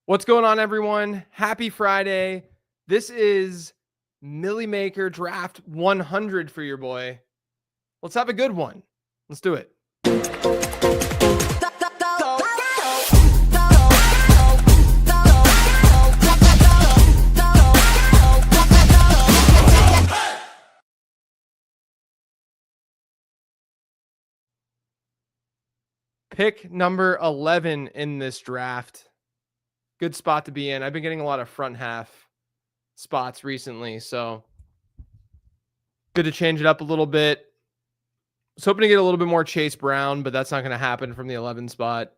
What's going on, everyone? Happy Friday. This is Millie Maker Draft 100 for your boy. Let's have a good one. Let's do it. Pick number 11 in this draft. Good spot to be in. I've been getting a lot of front half spots recently, so good to change it up a little bit. I was hoping to get a little bit more Chase Brown, but that's not going to happen from the 11 spot.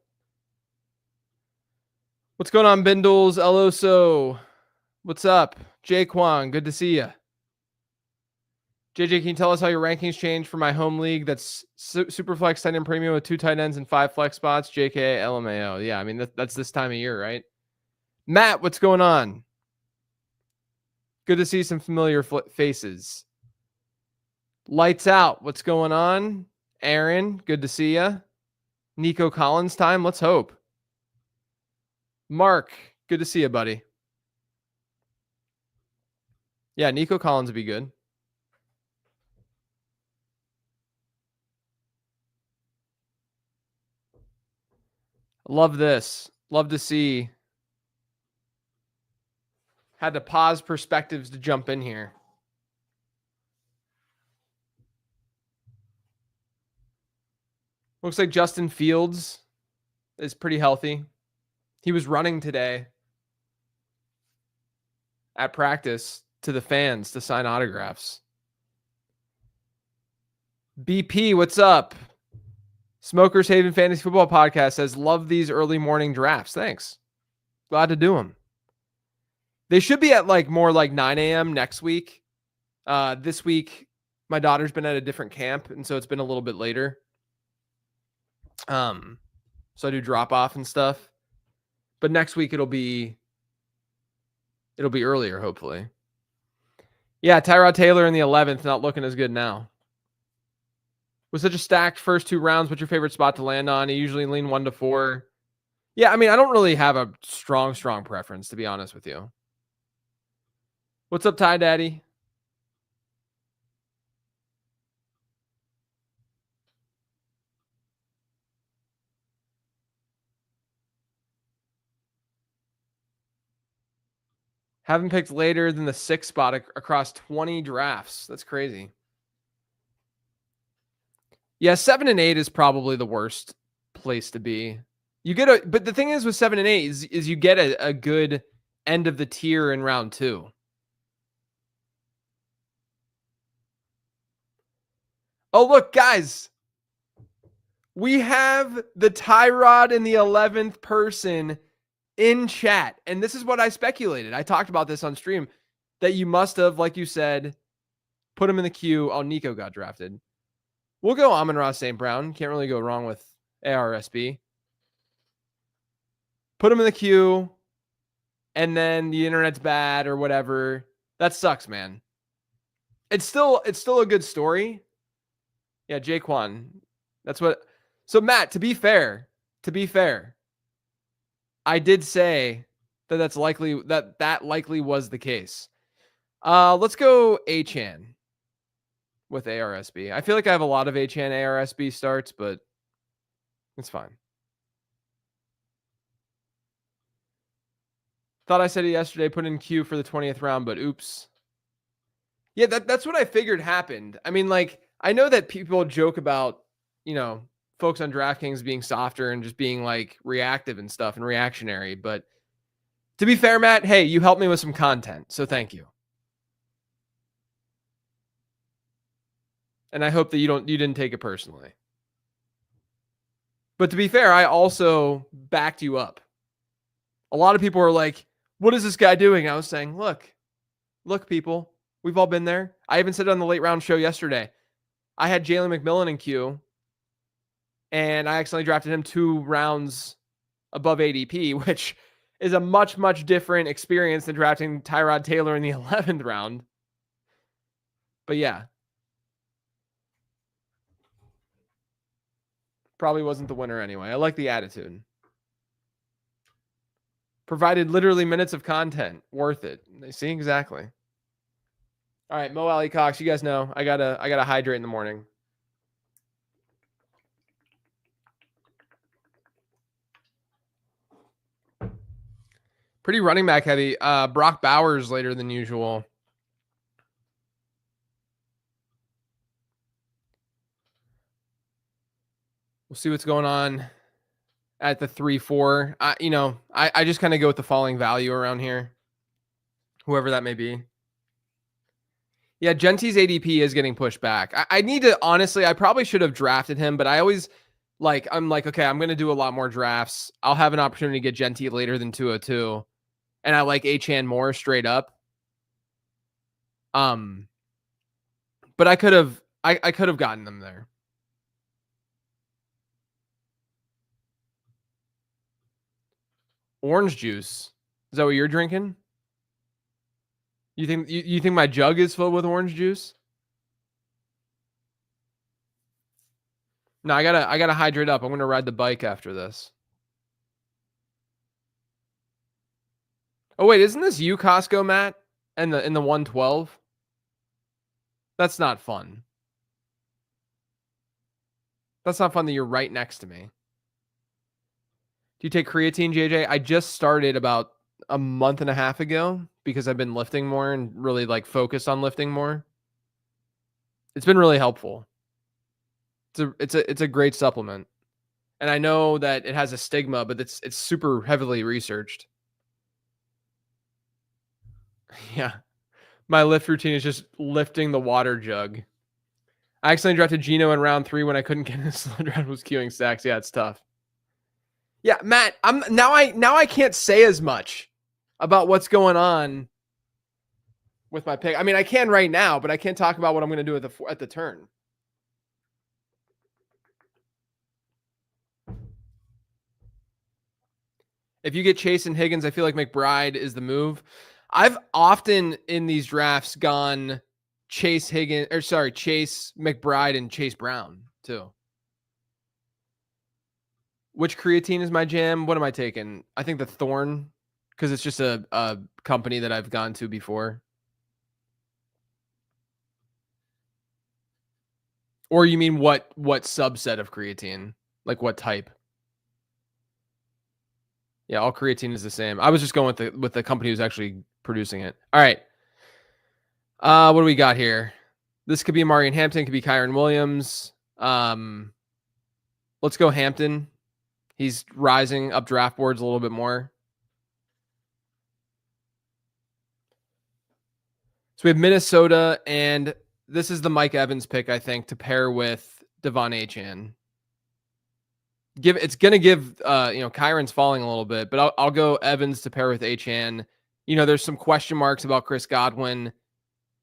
What's going on, Bindles? Eloso. What's up? Jay Kwong, good to see you. JJ, can you tell us how your rankings changed for my home league? That's super flex tight end premium with 2 tight ends and 5 flex spots. JK LMAO. Yeah, I mean, that's this time of year, right? Matt, what's going on? Good to see some familiar faces. Lights out. What's going on? Aaron, good to see you. Nico Collins time. Let's hope. Mark, good to see you, buddy. Yeah, Nico Collins would be good. Love this. Love to see. Had to pause perspectives to jump in here. Looks like Justin Fields is pretty healthy. He was running today at practice to the fans to sign autographs. BP, what's up? Smokers Haven Fantasy Football Podcast says, love these early morning drafts. Thanks. Glad to do them. They should be at more like 9 a.m. next week. This week, my daughter's been at a different camp, and so it's been a little bit later. So I do drop off and stuff. But next week it'll be earlier, hopefully. Yeah, Tyrod Taylor in the 11th, not looking as good now. With such a stacked first 2 rounds, what's your favorite spot to land on? You usually lean 1 to 4. Yeah, I mean, I don't really have a strong preference, to be honest with you. What's up, Ty Daddy? Haven't picked later than the 6th spot across 20 drafts. That's crazy. Yeah, 7 and 8 is probably the worst place to be. But the thing is with 7 and 8 is you get a good end of the tier in round 2. Oh, look, guys. We have the Tyrod in the 11th person in chat. And this is what I speculated. I talked about this on stream, that you must have, like you said, put him in the queue. Oh, Nico got drafted. We'll go Amon-Ra St. Brown. Can't really go wrong with ARSB. Put him in the queue, and then the internet's bad or whatever. That sucks, man. It's still a good story. Yeah, Jaquan. That's what. So Matt, to be fair, I did say that likely was the case. Let's go Achan with ARSB. I feel like I have a lot of Achan ARSB starts, but it's fine. Thought I said it yesterday, put in queue for the 20th round, but oops. Yeah, that's what I figured happened. I mean, I know that people joke about, folks on DraftKings being softer and just being reactive and stuff and reactionary. But to be fair, Matt, hey, you helped me with some content. So thank you. And I hope that you didn't take it personally. But to be fair, I also backed you up. A lot of people are like, what is this guy doing? I was saying, look, people, we've all been there. I even said it on the late round show yesterday. I had Jalen McMillan in queue, and I accidentally drafted him 2 rounds above ADP, which is a much, much different experience than drafting Tyrod Taylor in the 11th round. But yeah. Probably wasn't the winner anyway. I like the attitude. Provided literally minutes of content. Worth it. They see exactly. All right, Mo Ali Cox, you guys know I gotta hydrate in the morning. Pretty running back heavy. Brock Bowers later than usual. We'll see what's going on at the 3-4. I just kind of go with the falling value around here, whoever that may be. Yeah, Gentie's ADP is getting pushed back. I need to, honestly, I probably should have drafted him, but I always I'm like, okay, I'm going to do a lot more drafts. I'll have an opportunity to get Gentie later than 202. And I like Achane more straight up. But I could have gotten them there. Orange juice. Is that what you're drinking? You think my jug is filled with orange juice? No, I gotta hydrate up. I'm gonna ride the bike after this. Oh wait, isn't this you, Costco, Matt? In the 112? That's not fun. That's not fun that you're right next to me. Do you take creatine, JJ? I just started about a month and a half ago because I've been lifting more and really focused on lifting more. It's been really helpful. It's a great supplement. And I know that it has a stigma, but it's super heavily researched. Yeah. My lift routine is just lifting the water jug. I accidentally drafted Geno in round 3 when I couldn't get his slow draft was queuing stacks. Yeah, it's tough. Yeah, Matt, now I can't say as much about what's going on with my pick. I mean, I can right now, but I can't talk about what I'm going to do at the turn. If you get Chase and Higgins, I feel like McBride is the move. I've often in these drafts gone Chase, McBride, and Chase Brown too. Which creatine is my jam? What am I taking? I think the Thorn, because it's just a company that I've gone to before. Or you mean what subset of creatine? Like what type? Yeah, all creatine is the same. I was just going with the company who's actually producing it. All right. What do we got here? This could be Marion Hampton, could be Kyron Williams. Let's go Hampton. He's rising up draft boards a little bit more. So we have Minnesota, and this is the Mike Evans pick, I think, to pair with Devon Achane. It's going to give, Kyron's falling a little bit, but I'll go Evans to pair with Achane. There's some question marks about Chris Godwin.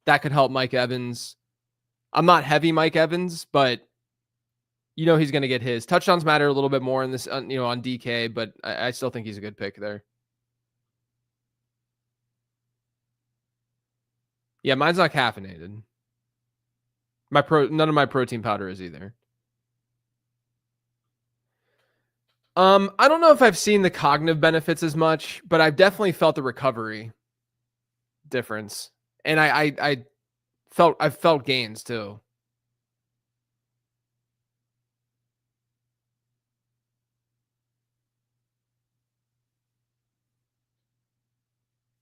That could help Mike Evans. I'm not heavy Mike Evans, but he's going to get his. Touchdowns matter a little bit more in this, on DK, but I still think he's a good pick there. Yeah, mine's not caffeinated. None of my protein powder is either. I don't know if I've seen the cognitive benefits as much, but I've definitely felt the recovery difference. And I felt gains too.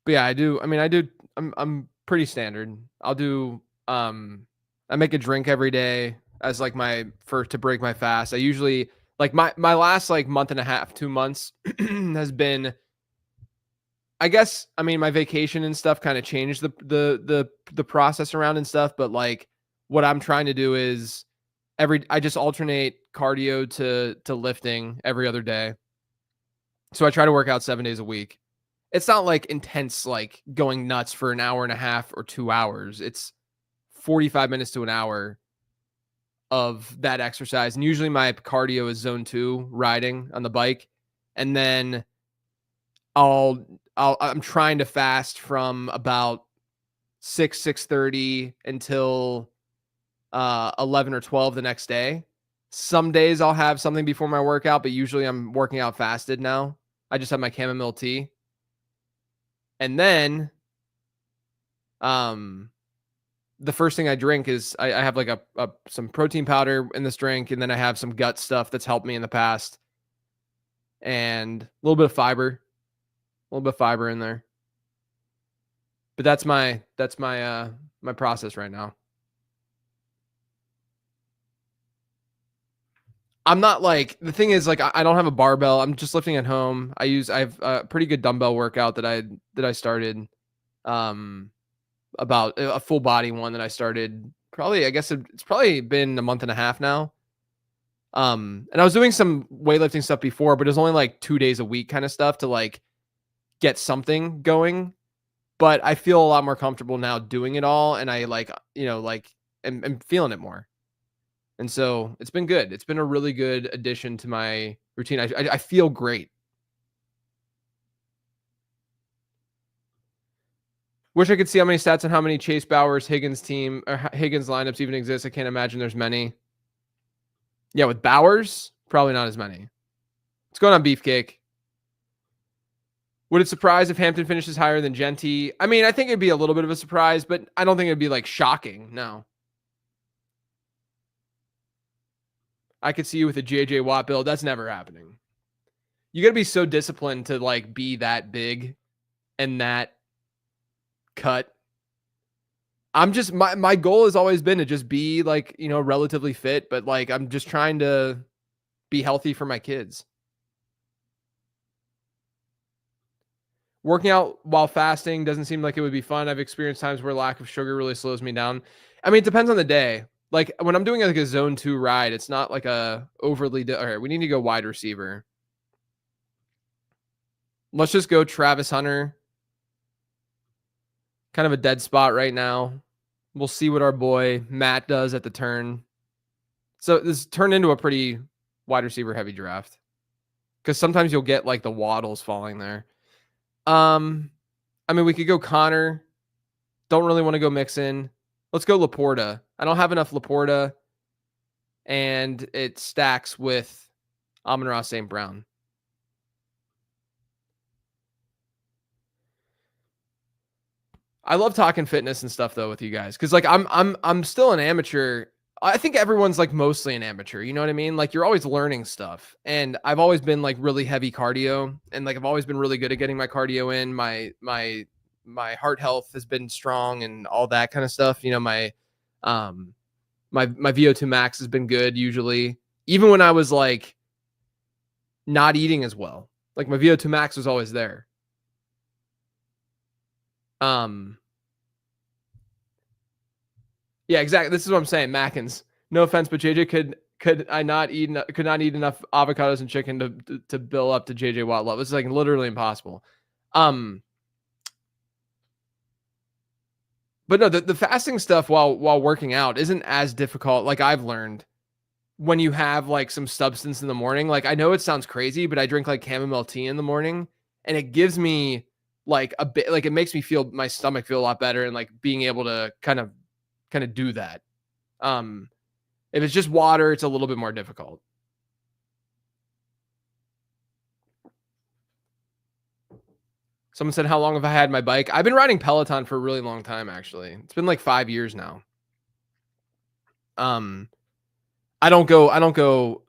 But yeah, I do. I mean, I'm pretty standard. I'll do, I make a drink every day as to break my fast. I usually my last month and a half, 2 months has been, I guess, I mean, my vacation and stuff kind of changed the process around and stuff. But what I'm trying to do is I just alternate cardio to lifting every other day. So I try to work out 7 days a week. It's not intense, going nuts for an hour and a half or 2 hours. It's 45 minutes to an hour of that exercise. And usually my cardio is zone 2 riding on the bike. And then I'm trying to fast from about 6:30 until 11 or 12 the next day. Some days I'll have something before my workout, but usually I'm working out fasted now. I just have my chamomile tea. And then the first thing I drink is I have like some protein powder in this drink, and then I have some gut stuff that's helped me in the past, and a little bit of fiber, in there. But that's my my process right now. I'm not like, the thing is, like, I don't have a barbell. I'm just lifting at home. I have a pretty good dumbbell workout that I started, um, about a full body one that I started probably, I guess it's probably been a month and a half now. And I was doing some weightlifting stuff before, but it was only like 2 days a week kind of stuff to like get something going. But I feel a lot more comfortable now doing it all, and I like, like, am feeling it more. And so it's been good. It's been a really good addition to my routine. I feel great. Wish I could see how many stats and how many Chase Bowers Higgins team or Higgins lineups even exist. I can't imagine there's many. Yeah, with Bowers, probably not as many. What's going on, Beefcake? Would it surprise if Hampton finishes higher than Genty? I mean, I think it'd be a little bit of a surprise, but I don't think it'd be like shocking. No. I could see you with a JJ Watt build. That's never happening. You got to be so disciplined to like be that big and that cut. I'm just, my goal has always been to just be like, relatively fit, but like I'm just trying to be healthy for my kids. Working out while fasting doesn't seem like it would be fun. I've experienced times where lack of sugar really slows me down. I mean, it depends on the day. Like when I'm doing like a zone 2 ride, it's not like a overly all right, we need to go wide receiver. Let's just go Travis Hunter. Kind of a dead spot right now. We'll see what our boy Matt does at the turn. So this turned into a pretty wide receiver heavy draft, because sometimes you'll get like the waddles falling there. I mean, we could go Connor. Don't really want to go Mixon. Let's go Laporta. I don't have enough Laporta, and it stacks with Amon-Ra St. Brown. I love talking fitness and stuff though with you guys, because like I'm still an amateur. I think everyone's like mostly an amateur. You know what I mean? Like you're always learning stuff, and I've always been like really heavy cardio, and like I've always been really good at getting my cardio in. My heart health has been strong and all that kind of stuff. My my VO2 max has been good usually, even when I was like not eating as well. Like my VO2 max was always there. Yeah, exactly. This is what I'm saying. Mackins. No offense, but JJ could not eat enough avocados and chicken to build up to JJ Watt love. It's like literally impossible. But no, the fasting stuff while working out isn't as difficult. Like I've learned, when you have like some substance in the morning. Like I know it sounds crazy, but I drink like chamomile tea in the morning, and it gives me like a bit, like it makes me feel my stomach feel a lot better, and like being able to kind of do that. If it's just water, it's a little bit more difficult. Someone said, how long have I had my bike? I've been riding Peloton for a really long time, actually. It's been like 5 years now. I don't go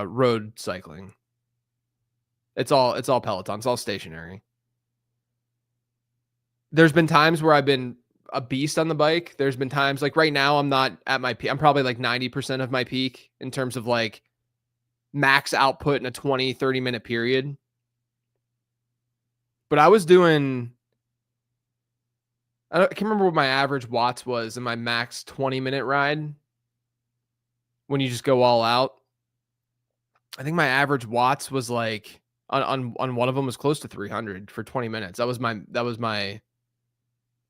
road cycling. It's all Peloton. It's all stationary. There's been times where I've been a beast on the bike. There's been times like right now I'm not at my peak. I'm probably like 90% of my peak in terms of like max output in a 20-30 minute period. But I was doing, I can't remember what my average watts was in my max 20-minute ride when you just go all out. I think my average watts was like on one of them was close to 300 for 20 minutes. That was my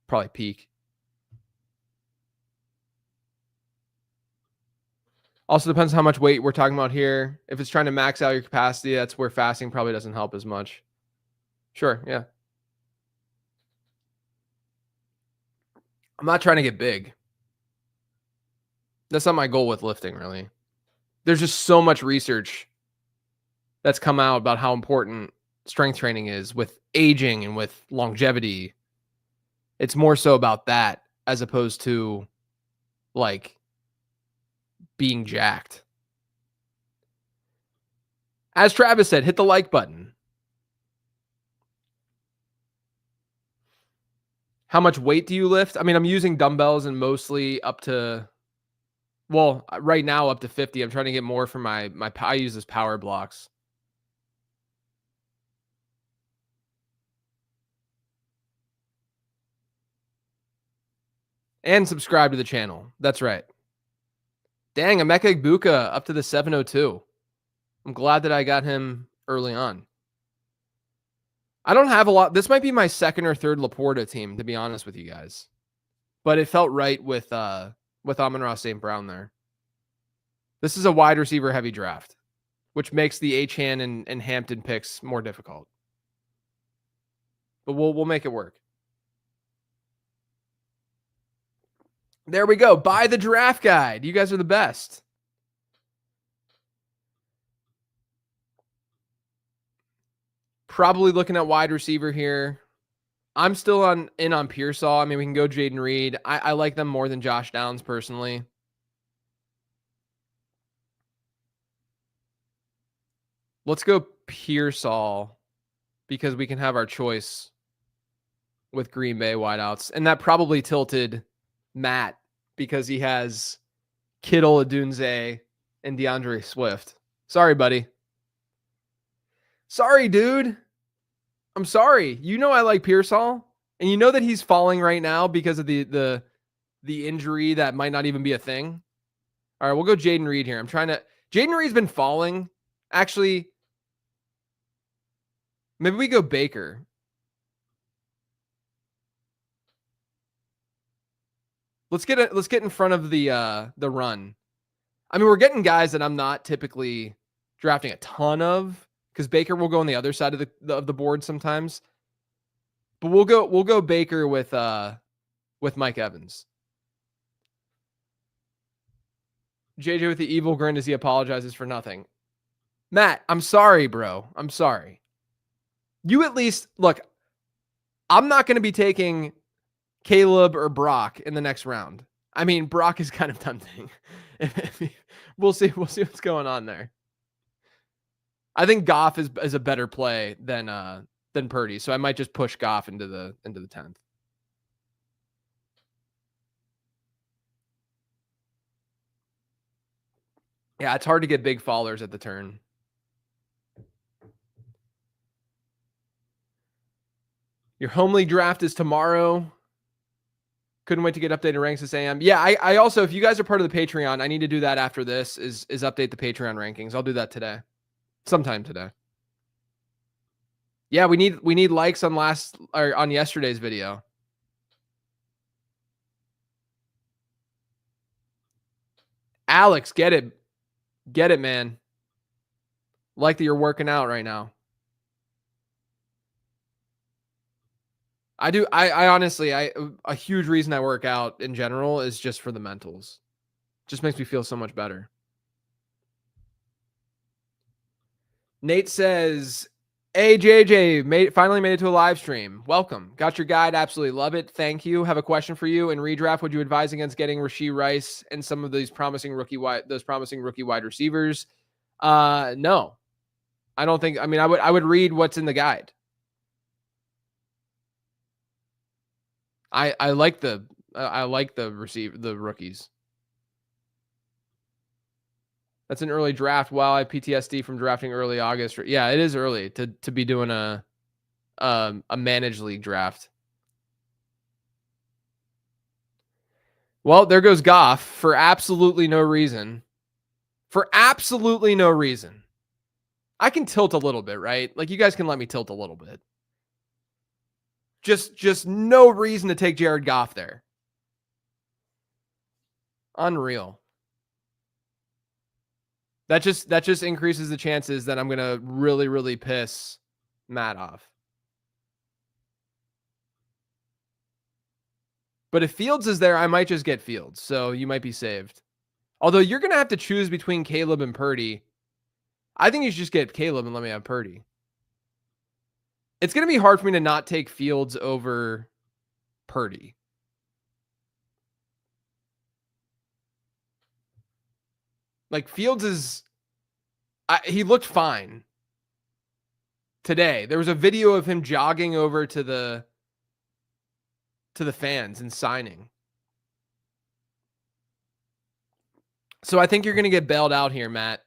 probably peak. Also depends how much weight we're talking about here. If it's trying to max out your capacity, that's where fasting probably doesn't help as much. Sure, yeah. I'm not trying to get big. That's not my goal with lifting, really. There's just so much research that's come out about how important strength training is with aging and with longevity. It's more so about that as opposed to like being jacked. As Travis said, hit the like button. How much weight do you lift? I mean, I'm using dumbbells and mostly up to, well, right now up to 50. I'm trying to get more for my I use this power blocks. And subscribe to the channel. That's right. Dang, Emeka Egbuka up to the 702. I'm glad that I got him early on. I don't have a lot. This might be my second or third Laporta team, to be honest with you guys. But it felt right with Amon-Ra St. Brown there. This is a wide receiver heavy draft, which makes the Achane and Hampton picks more difficult. But we'll make it work. There we go. Buy the draft guide. You guys are the best. Probably looking at wide receiver here. I'm still in on Pearsall. I mean, we can go Jaden Reed. I like them more than Josh Downs personally. Let's go Pearsall because we can have our choice with Green Bay wideouts. And that probably tilted Matt because he has Kittle, Adunze, and DeAndre Swift. Sorry, buddy. Sorry, dude. I'm sorry. You know I like Pearsall, and you know that he's falling right now because of the injury that might not even be a thing. All right, we'll go Jaden Reed here. Jaden Reed's been falling. Actually, maybe we go Baker. Let's get in front of the run. I mean, we're getting guys that I'm not typically drafting a ton of because Baker will go on the other side of the board sometimes. But we'll go Baker with Mike Evans. JJ with the evil grin as he apologizes for nothing. Matt, I'm sorry, bro. I'm sorry. You at least look. I'm not going to be taking Caleb or Brock in the next round. I mean, Brock is kind of tempting. We'll see what's going on there. I think Goff is a better play than Purdy, so I might just push Goff into the 10th. Yeah, it's hard to get big fallers at the turn. Your home league draft is tomorrow. Couldn't wait to get updated ranks this AM. Yeah, I also, if you guys are part of the Patreon, I need to do that after this, is update the Patreon rankings. I'll do that today. Sometime today. Yeah, we need likes on yesterday's video. Alex, get it. Get it, man. Like that you're working out right now. I do. I honestly, a huge reason I work out in general is just for the mentals. Just makes me feel so much better. Nate says, "Hey JJ, finally made it to a live stream. Welcome. Got your guide. Absolutely love it. Thank you. Have a question for you. In redraft, would you advise against getting Rashee Rice and some of those promising rookie wide receivers? No, I don't think. I mean, I would read what's in the guide. I like the rookies. That's an early draft. Wow, I have PTSD from drafting early August. Yeah, it is early to be doing a managed league draft. Well, there goes Goff for absolutely no reason. For absolutely no reason. I can tilt a little bit, right? Like you guys can let me tilt a little bit. Just no reason to take Jared Goff there. Unreal. That just increases the chances that I'm going to really, really piss Matt off. But if Fields is there, I might just get Fields. So you might be saved. Although you're going to have to choose between Caleb and Purdy. I think you should just get Caleb and let me have Purdy. It's going to be hard for me to not take Fields over Purdy. Like Fields he looked fine today. There was a video of him jogging over to the fans and signing. So I think you're going to get bailed out here, Matt,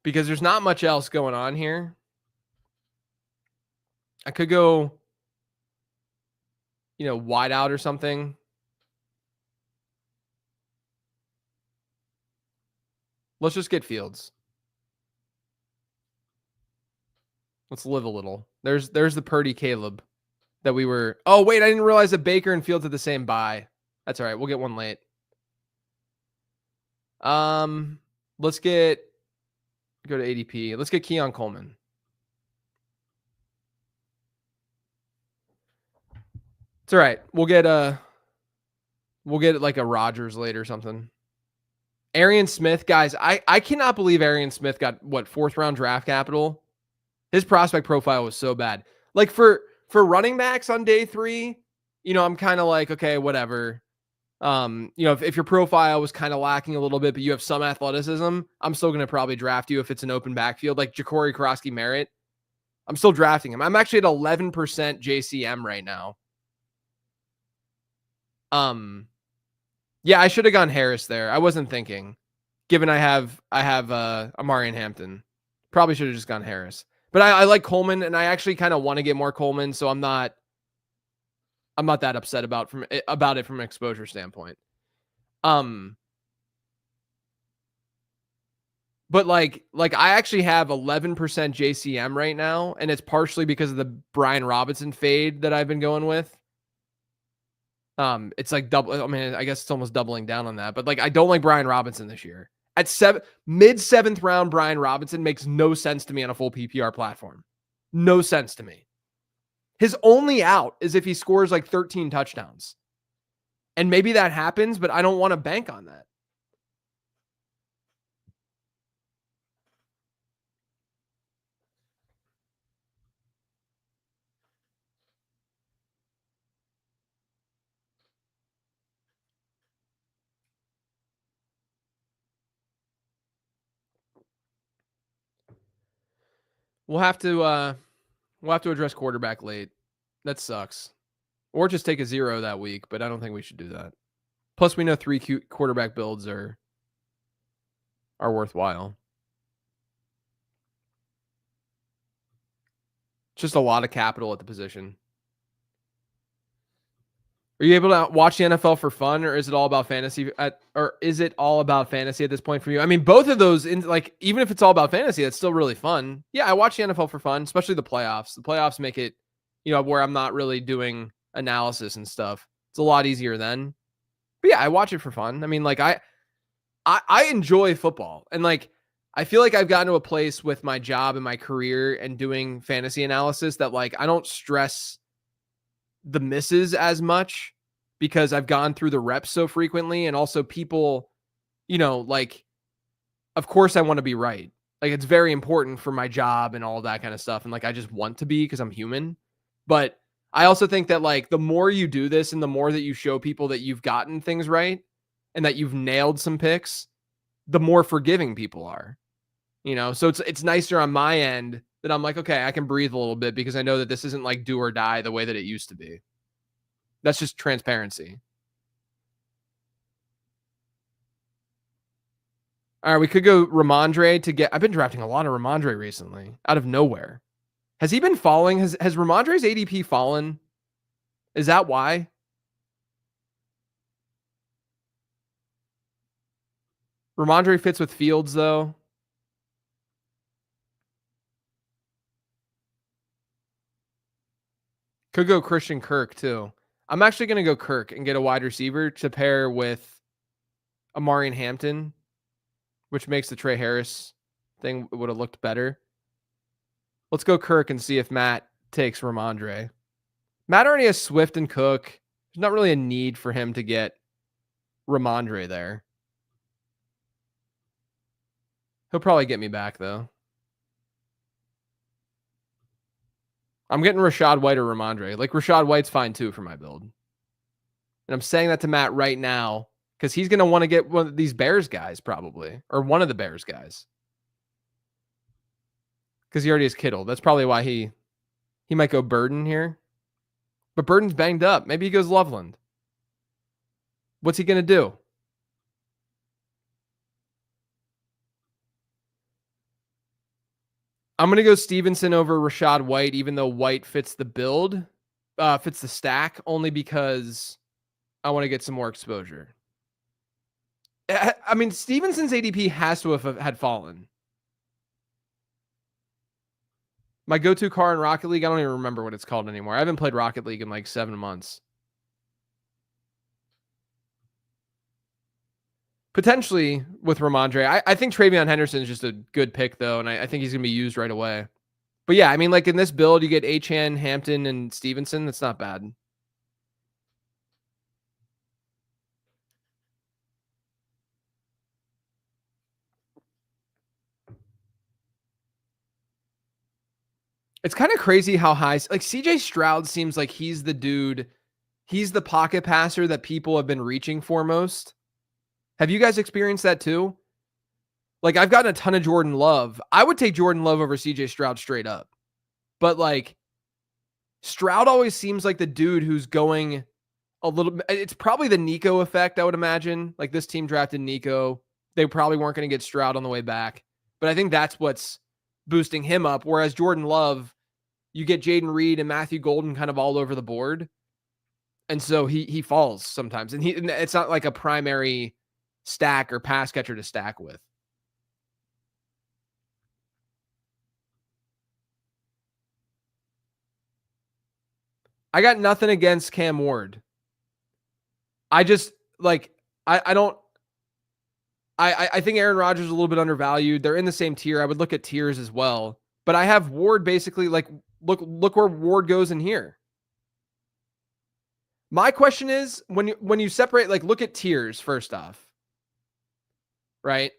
because there's not much else going on here. I could go, wide out or something. Let's just get Fields. Let's live a little. There's the Purdy Caleb that we were. Oh, wait, I didn't realize that Baker and Fields had the same buy. That's all right. We'll get one late. Let's go to ADP. Let's get Keon Coleman. It's all right. We'll get like a Rodgers late or something. Arian Smith, guys, I cannot believe Arian Smith got fourth round draft capital. His prospect profile was so bad. Like for running backs on day 3, I'm kind of like, okay, whatever. If your profile was kind of lacking a little bit, but you have some athleticism, I'm still going to probably draft you if it's an open backfield, like Ja'Cory Krosky-Merritt. I'm still drafting him. I'm actually at 11% JCM right now. Yeah, I should have gone Harris there. I wasn't thinking, given I have Amari and Hampton. Probably should have just gone Harris. But I like Coleman, and I actually kind of want to get more Coleman, so I'm not that upset about it from an exposure standpoint. But like I actually have 11% JCM right now, and it's partially because of the Brian Robinson fade that I've been going with. It's like double. I mean, I guess it's almost doubling down on that, but like I don't like Brian Robinson this year. At mid-7th round, Brian Robinson makes no sense to me on a full PPR platform. No sense to me. His only out is if he scores like 13 touchdowns. And maybe that happens, but I don't want to bank on that. We'll have to address quarterback late. That sucks. Or just take a 0 that week, but I don't think we should do that. Plus, we know 3 quarterback builds are worthwhile. Just a lot of capital at the position. Are you able to watch the NFL for fun, or is it all about fantasy? Or is it all about fantasy at this point for you? I mean, both of those, even if it's all about fantasy, it's still really fun. Yeah, I watch the NFL for fun, especially the playoffs. The playoffs make it, where I'm not really doing analysis and stuff. It's a lot easier then. But yeah, I watch it for fun. I mean, like I enjoy football, and like I feel like I've gotten to a place with my job and my career and doing fantasy analysis that like I don't stress the misses as much because I've gone through the reps so frequently, and also people, like, of course I want to be right. Like it's very important for my job and all that kind of stuff. And like, I just want to be because I'm human. But I also think that like the more you do this and the more that you show people that you've gotten things right and that you've nailed some picks, the more forgiving people are, so it's nicer on my end that I'm like, okay, I can breathe a little bit because I know that this isn't like do or die the way that it used to be. That's just transparency. All right, we could go Ramondre to get. I've been drafting a lot of Ramondre recently out of nowhere. Has he been falling? Has Ramondre's ADP fallen? Is that why? Ramondre fits with Fields though. Could go Christian Kirk too. I'm actually going to go Kirk and get a wide receiver to pair with Amari and Hampton, which makes the Trey Harris thing would have looked better. Let's go Kirk and see if Matt takes Ramondre. Matt already has Swift and Cook. There's not really a need for him to get Ramondre there. He'll probably get me back though. I'm getting Rashad White or Ramondre. Like Rashad White's fine too for my build. And I'm saying that to Matt right now because he's going to want to get one of these Bears guys probably, or one of the Bears guys. Because he already has Kittle. That's probably why he might go Burden here. But Burden's banged up. Maybe he goes Loveland. What's he going to do? I'm going to go Stevenson over Rashad White, even though White fits the build, fits the stack, only because I want to get some more exposure. I mean, Stevenson's ADP has to have had fallen. My go-to car in Rocket League, I don't even remember what it's called anymore. I haven't played Rocket League in like 7 months. Potentially with Ramondre. I think Travion Henderson is just a good pick, though, and I think he's going to be used right away. But yeah, I mean, like in this build, you get Achane, Hampton, and Stevenson. That's not bad. It's kind of crazy how high, like CJ Stroud seems like he's the dude, he's the pocket passer that people have been reaching for most. Have you guys experienced that too? Like I've gotten a ton of Jordan Love. I would take Jordan Love over CJ Stroud straight up. But like Stroud always seems like the dude who's going a little bit. It's probably the Nico effect, I would imagine. Like this team drafted Nico. They probably weren't going to get Stroud on the way back. But I think that's what's boosting him up. Whereas Jordan Love, you get Jaden Reed and Matthew Golden kind of all over the board. And so he falls sometimes. And it's not like a primary stack or pass catcher to stack with. I got nothing against Cam Ward. I just like I don't I think Aaron Rodgers is a little bit undervalued. They're in the same tier. I would look at tiers as well. But I have Ward basically like look where Ward goes in here. My question is when you separate, like look at tiers first off. Right?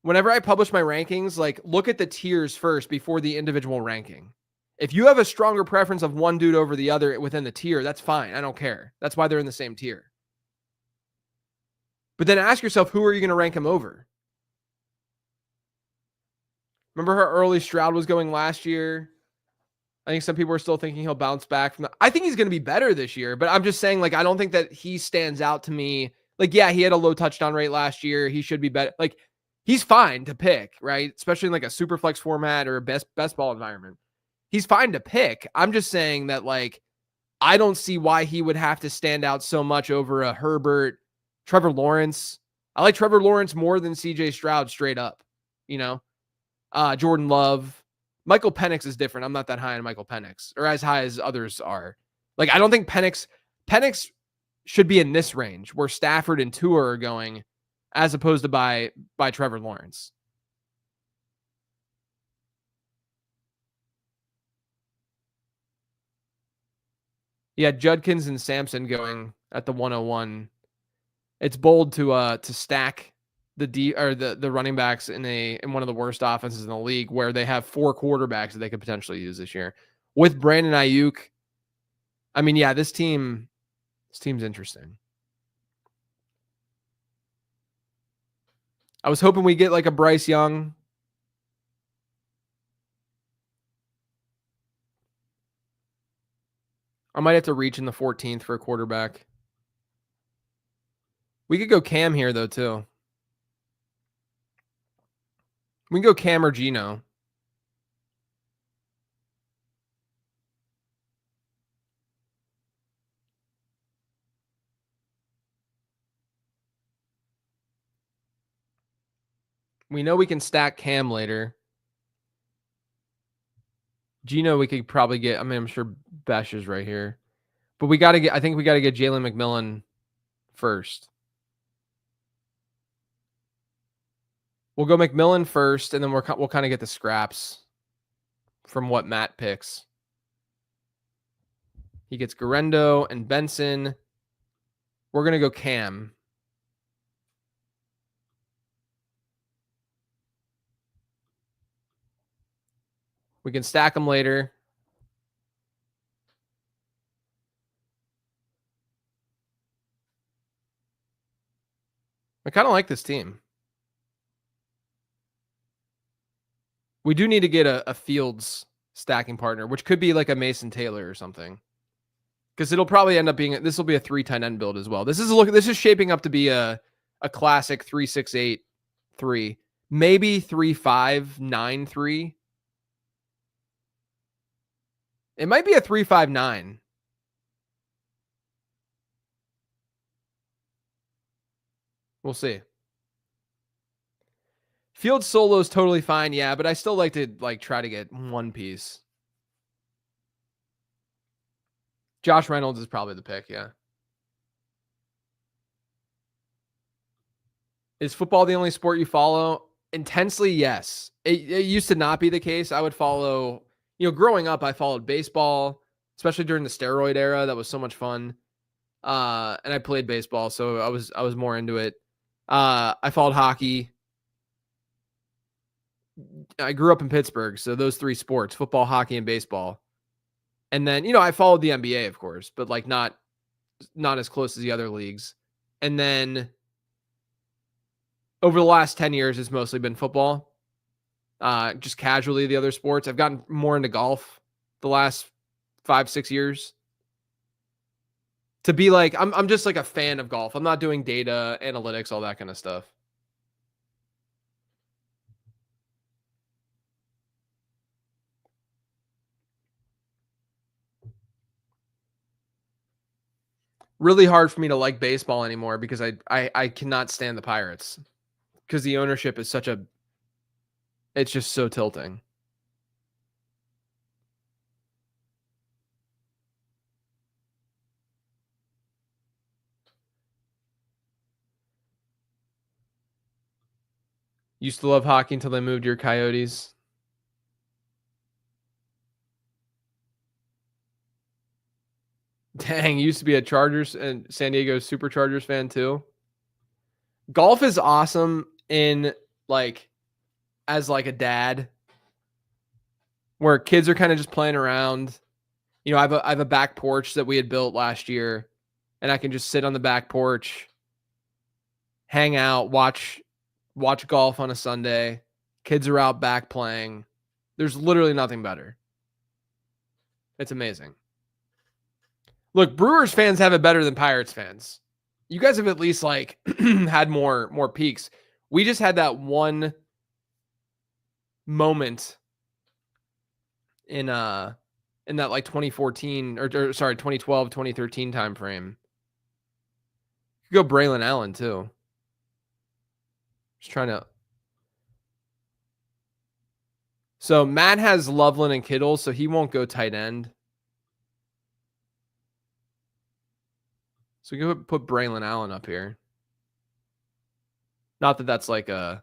Whenever I publish my rankings, like look at the tiers first before the individual ranking. If you have a stronger preference of one dude over the other within the tier, that's fine. I don't care. That's why they're in the same tier. But then ask yourself, who are you going to rank him over? Remember how early Stroud was going last year? I think some people are still thinking he'll bounce back from that. I think he's going to be better this year, but I'm just saying, like, I don't think that he stands out to me. Like, yeah, he had a low touchdown rate last year. He should be better. Like, he's fine to pick, right? Especially in like a super flex format or a best ball environment. He's fine to pick. I'm just saying that, like, I don't see why he would have to stand out so much over a Herbert, Trevor Lawrence. I like Trevor Lawrence more than CJ Stroud straight up, you know? Jordan Love. Michael Penix is different. I'm not that high on Michael Penix, or as high as others are. Like, I don't think Penix should be in this range where Stafford and Tua are going, as opposed to by Trevor Lawrence. Yeah, Judkins and Sampson going at the 101. It's bold to stack the running backs in one of the worst offenses in the league, where they have 4 quarterbacks that they could potentially use this year. With Brandon Ayuk, I mean, yeah, this team's interesting. I was hoping we get like a Bryce Young. I might have to reach in the 14th for a quarterback. We could go Cam here though too. We can go Cam or Geno. We know we can stack Cam later. Geno, we could probably get. I mean, I'm sure Besh is right here, but we got to get. I think we got to get Jalen McMillan first. We'll go McMillan first, and then we'll kind of get the scraps from what Matt picks. He gets Garendo and Benson. We're gonna go Cam. We can stack them later. I kind of like this team. We do need to get a Fields stacking partner, which could be like a Mason Taylor or something. Because it'll probably end up being, this will be a 3 tight end build as well. This is shaping up to be a classic 3-6-8-3, maybe 3-5-9-3. It might be a 3-5-9. We'll see. Field solo is totally fine, yeah, but I still like to try to get one piece. Josh Reynolds is probably the pick, yeah. Is football the only sport you follow? Intensely, yes. It used to not be the case. I would follow, growing up, I followed baseball, especially during the steroid era. That was so much fun. And I played baseball, so I was more into it. I followed hockey. I grew up in Pittsburgh, so those 3 sports, football, hockey, and baseball. And then, I followed the NBA, of course, but not as close as the other leagues. And then over the last 10 years, it's mostly been football. Just casually the other sports. I've gotten more into golf the last 5-6 years. To be like, I'm just like a fan of golf. I'm not doing data, analytics, all that kind of stuff. Really hard for me to like baseball anymore because I cannot stand the Pirates because the ownership is it's just so tilting. Used to love hockey until they moved your Coyotes. Dang, used to be a Chargers and San Diego Superchargers fan too. Golf is awesome as a dad, where kids are kind of just playing around. I have a back porch that we had built last year, and I can just sit on the back porch, hang out, watch golf on a Sunday. Kids are out back playing. There's literally nothing better. It's amazing. Look, Brewers fans have it better than Pirates fans. You guys have at least had more peaks. We just had that one moment in that 2014 or sorry, 2012, 2013 time frame. You could go Braylon Allen too. Just trying to. So Matt has Loveland and Kittle, so he won't go tight end. So we can put Braylon Allen up here. Not that that's like a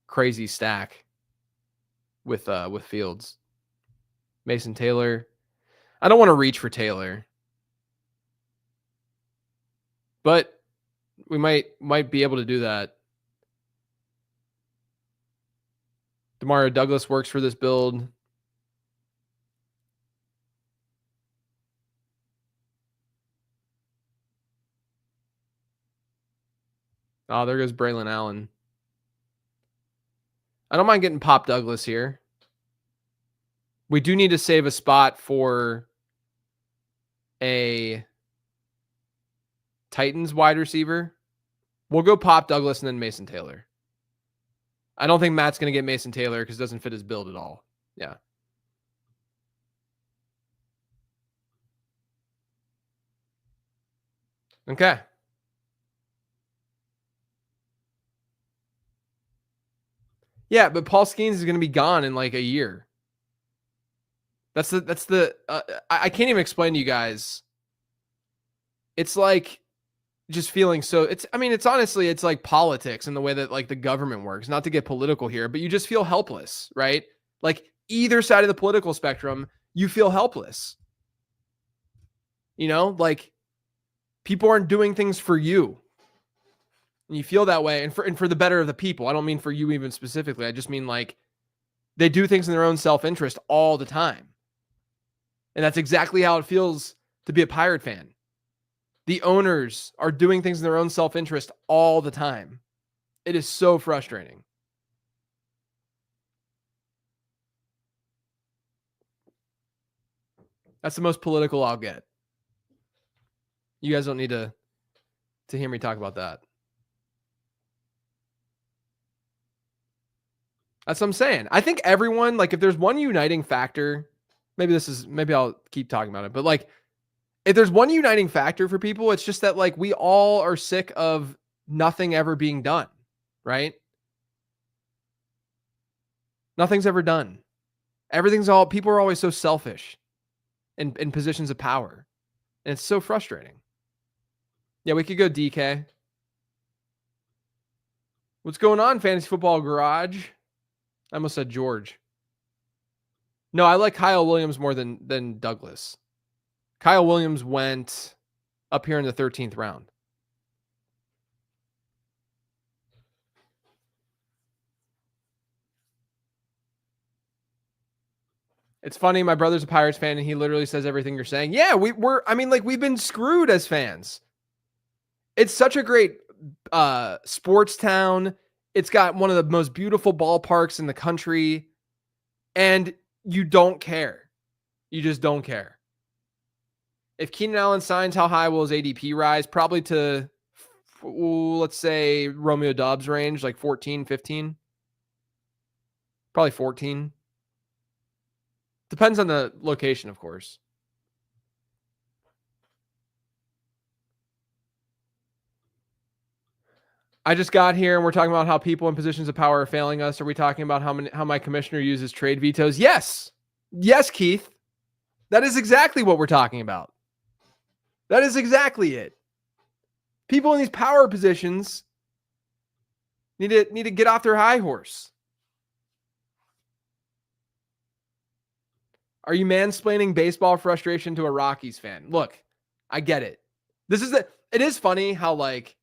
crazy stack with Fields. Mason Taylor. I don't want to reach for Taylor, but we might be able to do that. Demario Douglas works for this build. Oh, there goes Braylon Allen. I don't mind getting Pop Douglas here. We do need to save a spot for a Titans wide receiver. We'll go Pop Douglas and then Mason Taylor. I don't think Matt's going to get Mason Taylor because it doesn't fit his build at all. Yeah. Okay. Yeah, but Paul Skeens is going to be gone in like a year. That's the I can't even explain to you guys. It's like just feeling so it's honestly it's like politics and the way that like the government works. Not to get political here, but you just feel helpless, right? Like either side of the political spectrum, you feel helpless. Like people aren't doing things for you. And you feel that way and for the better of the people. I don't mean for you even specifically. I just mean like they do things in their own self-interest all the time. And that's exactly how it feels to be a Pirate fan. The owners are doing things in their own self-interest all the time. It is so frustrating. That's the most political I'll get. You guys don't need to hear me talk about that. That's what I'm saying. I think everyone, like, if there's one uniting factor, maybe I'll keep talking about it, but like, if there's one uniting factor for people, it's just that, like, we all are sick of nothing ever being done, right? Nothing's ever done. People are always so selfish in positions of power. And it's so frustrating. Yeah, we could go DK. What's going on, Fantasy Football Garage? I almost said George. No, I like Kyle Williams more than Douglas. Kyle Williams went up here in the 13th round. It's funny. My brother's a Pirates fan, and he literally says everything you're saying. Yeah, we've been screwed as fans. It's such a great sports town. It's got one of the most beautiful ballparks in the country, and you don't care. You just don't care. If Keenan Allen signs, how high will his ADP rise? Probably to, let's say, Romeo Doubs range, like 14, 15. Probably 14. Depends on the location, of course. I just got here and we're talking about how people in positions of power are failing us. Are we talking about how my commissioner uses trade vetoes? Yes. Yes, Keith. That is exactly what we're talking about. That is exactly it. People in these power positions need to get off their high horse. Are you mansplaining baseball frustration to a Rockies fan? Look, I get it. It is funny how, like,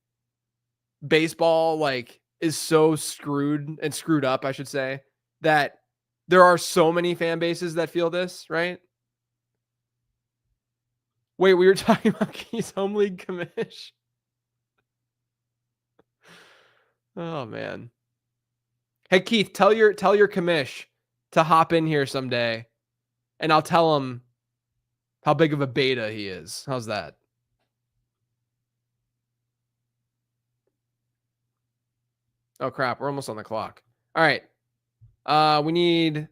baseball, like, is so screwed up, I should say, that there are so many fan bases that feel this, right? Wait, we were talking about Keith's home league commish. Oh man. Hey Keith, tell your commish to hop in here someday, and I'll tell him how big of a beta he is. How's that? Oh crap, we're almost on the clock. All right. We need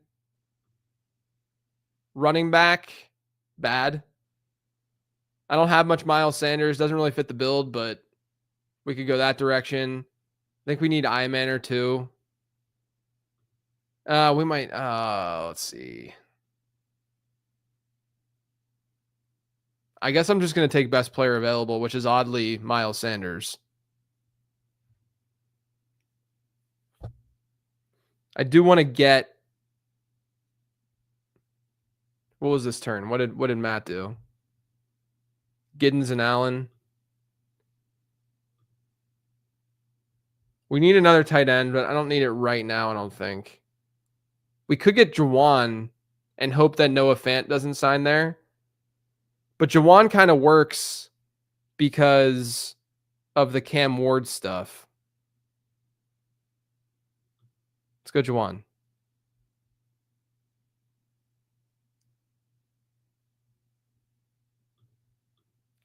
running back. Bad. I don't have much Miles Sanders. Doesn't really fit the build, but we could go that direction. I think we need Ironman too. We might. Let's see. I guess I'm just going to take best player available, which is oddly Miles Sanders. I do want to get. What was this turn? What did Matt do? Giddens and Allen. We need another tight end, but I don't need it right now, I don't think. We could get Juwan and hope that Noah Fant doesn't sign there. But Juwan kind of works because of the Cam Ward stuff. Let's go Juwan.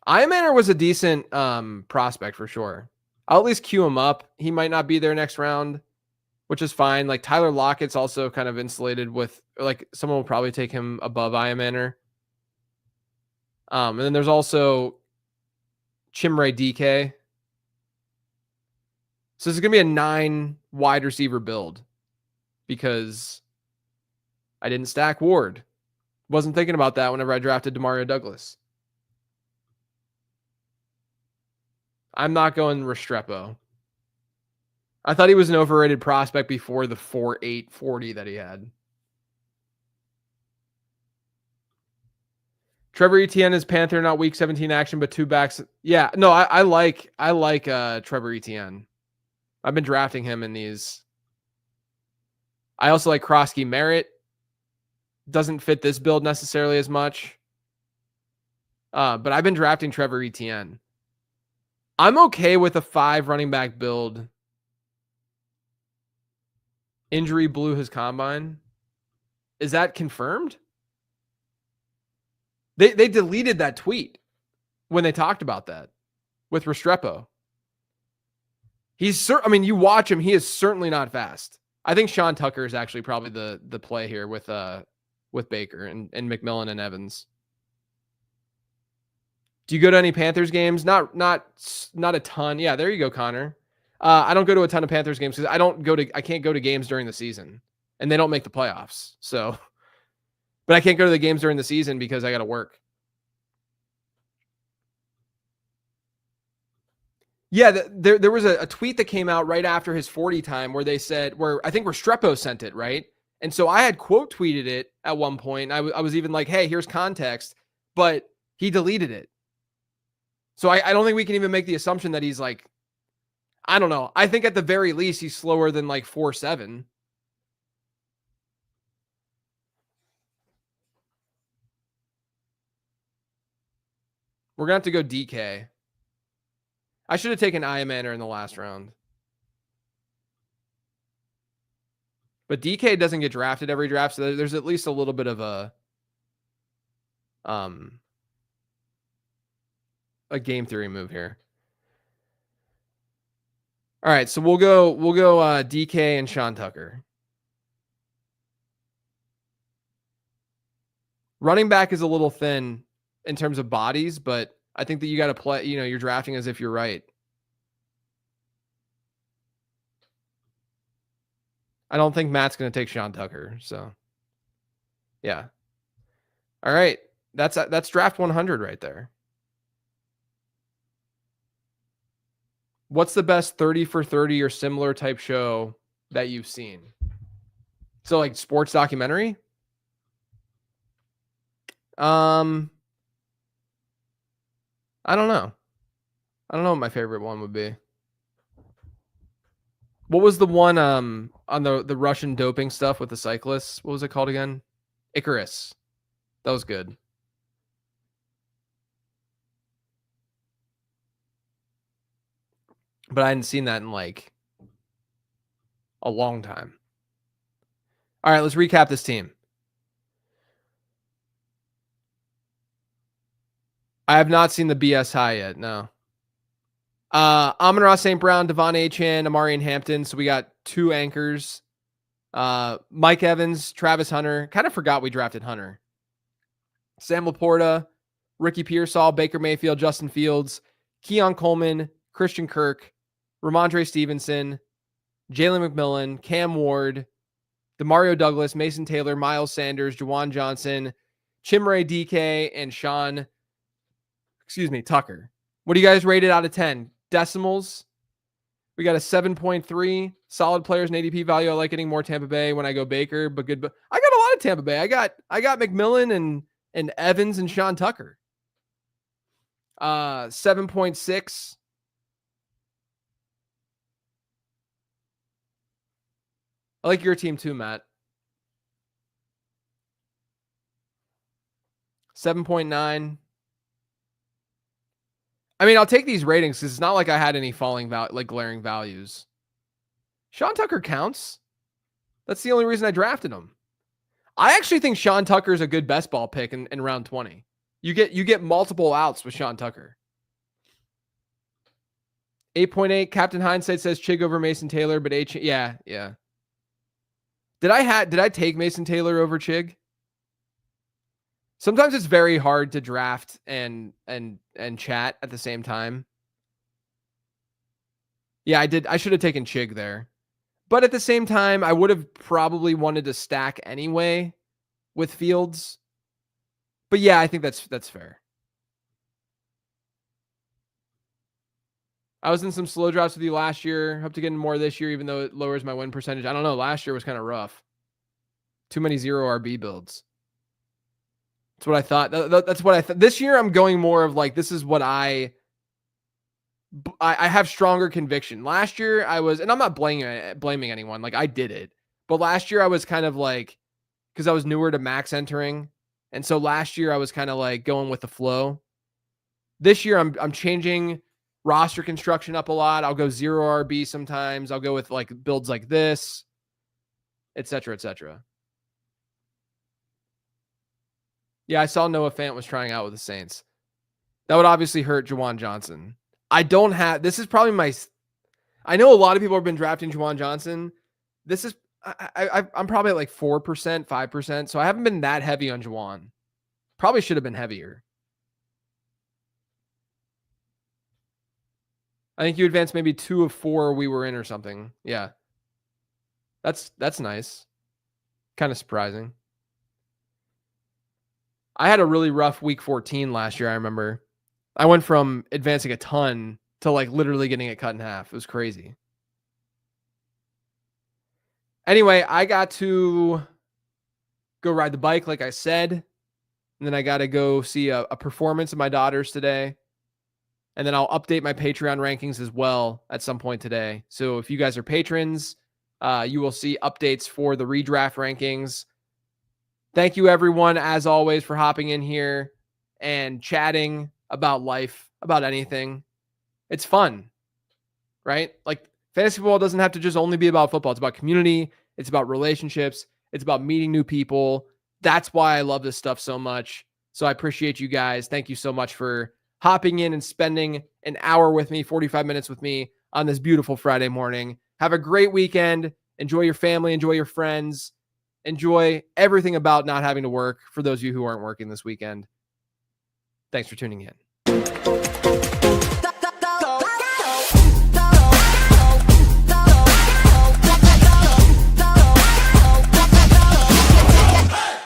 Ironman was a decent prospect for sure. I'll at least queue him up. He might not be there next round, which is fine. Like Tyler Lockett's also kind of insulated with, like, someone will probably take him above Ironman. And then there's also Chimray DK. So this is going to be a 9 wide receiver build because I didn't stack Ward. Wasn't thinking about that whenever I drafted Demario Douglas. I'm not going Restrepo. I thought he was an overrated prospect before the 4.8 40 that he had. Trevor Etienne is Panther, not week 17 action, but 2 backs. Yeah, no, I like Trevor Etienne. I've been drafting him in these. I also like Krosky Merritt. Doesn't fit this build necessarily as much. But I've been drafting Trevor Etienne. I'm okay with a 5 running back build. Injury blew his combine. Is that confirmed? They deleted that tweet when they talked about that with Restrepo. I mean, you watch him, he is certainly not fast. I think Sean Tucker is actually probably the play here with Baker and McMillan and Evans. Do you go to any Panthers games? Not a ton. Yeah, there you go, Connor. I don't go to a ton of Panthers games because I can't go to games during the season, and they don't make the playoffs. So, but I can't go to the games during the season because I got to work. Yeah, there was a tweet that came out right after his 40 time where they said, where I think Restrepo sent it, right? And so I had quote tweeted it at one point. I was even like, hey, here's context, but he deleted it. So I don't think we can even make the assumption that he's like, I don't know. I think at the very least, he's slower than like 4.7. We're going to have to go DK. I should have taken Iamander in the last round. But DK doesn't get drafted every draft, so there's at least a little bit of a game theory move here. All right, so we'll go DK and Sean Tucker. Running back is a little thin in terms of bodies, but I think that you got to play, you're drafting as if you're right. I don't think Matt's going to take Sean Tucker, so yeah. All right, that's draft 100 right there. What's the best 30 for 30 or similar type show that you've seen? So like sports documentary? I don't know. I don't know what my favorite one would be. What was the one on the Russian doping stuff with the cyclists? What was it called again? Icarus. That was good. But I hadn't seen that in like a long time. All right, let's recap this team. I have not seen the BS high yet. No. Amon-Ra St. Brown, Devon Achane, Amari Hampton. So we got 2 anchors. Mike Evans, Travis Hunter. Kind of forgot we drafted Hunter. Sam Laporta, Ricky Pearsall, Baker Mayfield, Justin Fields, Keon Coleman, Christian Kirk, Ramondre Stevenson, Jalen McMillan, Cam Ward, Demario Douglas, Mason Taylor, Miles Sanders, Juwan Johnson, Chimray DK, and Tucker. What do you guys rate it out of 10? Decimals. We got a 7.3. Solid players and ADP value. I like getting more Tampa Bay when I go Baker, but good. I got a lot of Tampa Bay. I got McMillan and Evans and Sean Tucker. 7.6. I like your team too, Matt. 7.9. I mean, I'll take these ratings because it's not like I had any glaring values. Sean Tucker counts. That's the only reason I drafted him. I actually think Sean Tucker is a good best ball pick in round 20. You get multiple outs with Sean Tucker. 8.8. Captain Hindsight says Chig over Mason Taylor, but yeah. Did I take Mason Taylor over Chig? Sometimes it's very hard to draft and chat at the same time. Yeah, I did. I should have taken Chig there. But at the same time, I would have probably wanted to stack anyway with Fields. But yeah, I think that's fair. I was in some slow drops with you last year. Hope to get in more this year, even though it lowers my win percentage. I don't know. Last year was kind of rough. Too many 0 RB builds. That's what I thought. That's what I thought. This year, I'm going more of like, this is what I have stronger conviction. Last year, I was, and I'm not blaming anyone. Like, I did it. But last year, I was kind of like, because I was newer to max entering. And so last year, I was kind of like going with the flow. This year, I'm changing roster construction up a lot. I'll go 0 RB sometimes. I'll go with like builds like this, etc., etc. Yeah, I saw Noah Fant was trying out with the Saints. That would obviously hurt Juwan Johnson. I don't have, this is probably my, I know a lot of people have been drafting Juwan Johnson. This is, I'm probably at like 4%, 5%. So I haven't been that heavy on Juwan. Probably should have been heavier. I think you advanced maybe 2 of 4 we were in or something. Yeah. That's nice. Kind of surprising. I had a really rough week 14 last year, I remember. I went from advancing a ton to like literally getting it cut in half. It was crazy. Anyway, I got to go ride the bike, like I said. And then I got to go see a performance of my daughter's today. And then I'll update my Patreon rankings as well at some point today. So if you guys are patrons, you will see updates for the redraft rankings. Thank you, everyone, as always, for hopping in here and chatting about life, about anything. It's fun, right? Like fantasy football doesn't have to just only be about football. It's about community. It's about relationships. It's about meeting new people. That's why I love this stuff so much. So I appreciate you guys. Thank you so much for hopping in and spending an hour with me, 45 minutes with me on this beautiful Friday morning. Have a great weekend. Enjoy your family. Enjoy your friends. Enjoy everything about not having to work for those of you who aren't working this weekend. Thanks for tuning in.